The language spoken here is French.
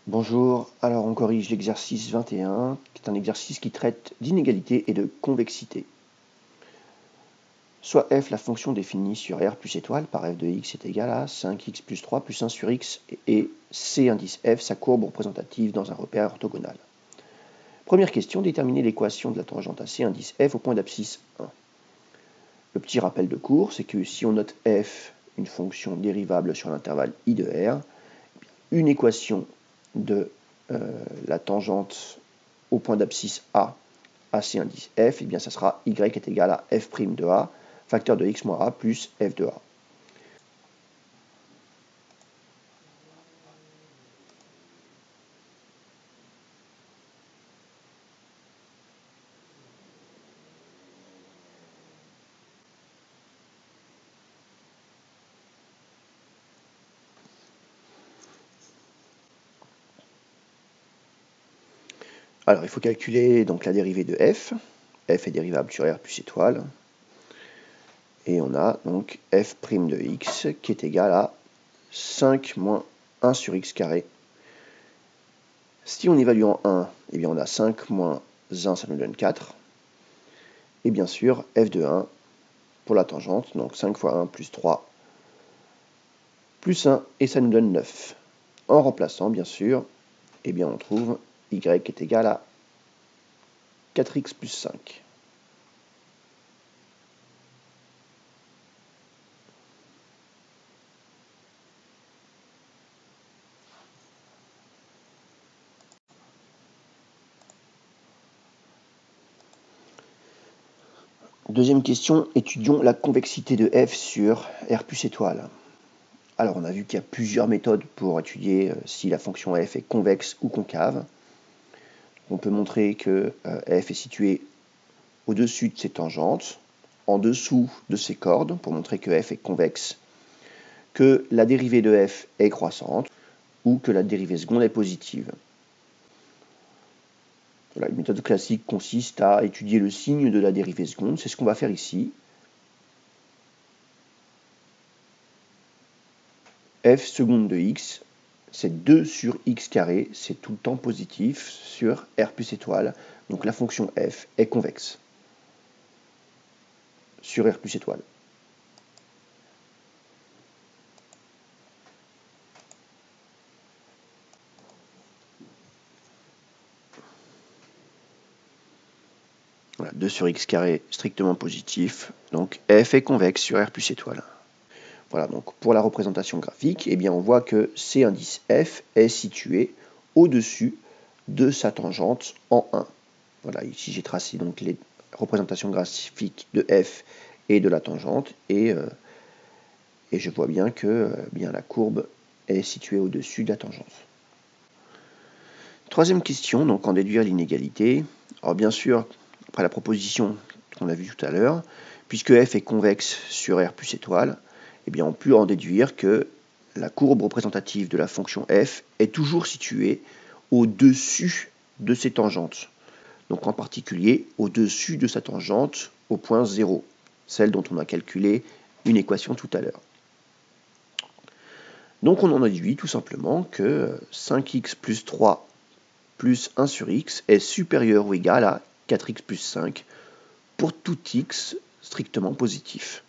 Bonjour, alors on corrige l'exercice 21, qui est un exercice qui traite d'inégalité et de convexité. Soit f, la fonction définie sur r plus étoile par f de x est égale à 5x plus 3 plus 1 sur x, et c indice f, sa courbe représentative dans un repère orthogonal. Première question, déterminer l'équation de la tangente à c indice f au point d'abscisse 1. Le petit rappel de cours, c'est que si on note f une fonction dérivable sur l'intervalle i de r, une équation de la tangente au point d'abscisse A à C indice F, et bien ça sera Y est égal à F' de A, facteur de X moins A plus F de A. Alors il faut calculer donc la dérivée de F. F est dérivable sur R plus étoile. Et on a donc F' de X qui est égal à 5 moins 1 sur X carré. Si on évalue en 1, eh bien on a 5 moins 1, ça nous donne 4. Et bien sûr, F de 1 pour la tangente, donc 5 fois 1 plus 3 plus 1, et ça nous donne 9. En remplaçant, bien sûr, eh bien on trouve y est égal à 4x plus 5. Deuxième question, étudions la convexité de f sur R plus étoile. Alors on a vu qu'il y a plusieurs méthodes pour étudier si la fonction f est convexe ou concave. On peut montrer que f est situé au-dessus de ses tangentes, en dessous de ses cordes, pour montrer que f est convexe, que la dérivée de f est croissante, ou que la dérivée seconde est positive. Voilà, une méthode classique consiste à étudier le signe de la dérivée seconde, c'est ce qu'on va faire ici. F seconde de x, c'est 2 sur x carré, c'est tout le temps positif sur R plus étoile, donc la fonction f est convexe sur R plus étoile. Voilà, 2 sur x carré strictement positif, donc f est convexe sur R plus étoile. Voilà, donc pour la représentation graphique, eh bien on voit que C indice f est situé au-dessus de sa tangente en 1. Voilà, ici j'ai tracé donc les représentations graphiques de f et de la tangente, et je vois bien que bien la courbe est située au-dessus de la tangente. Troisième question, donc en déduire l'inégalité. Alors bien sûr, après la proposition qu'on a vue tout à l'heure, puisque f est convexe sur R plus étoile, eh bien on peut en déduire que la courbe représentative de la fonction f est toujours située au-dessus de ses tangentes. Donc en particulier au-dessus de sa tangente au point 0, celle dont on a calculé une équation tout à l'heure. Donc on en déduit tout simplement que 5x plus 3 plus 1 sur x est supérieur ou égal à 4x plus 5 pour tout x strictement positif.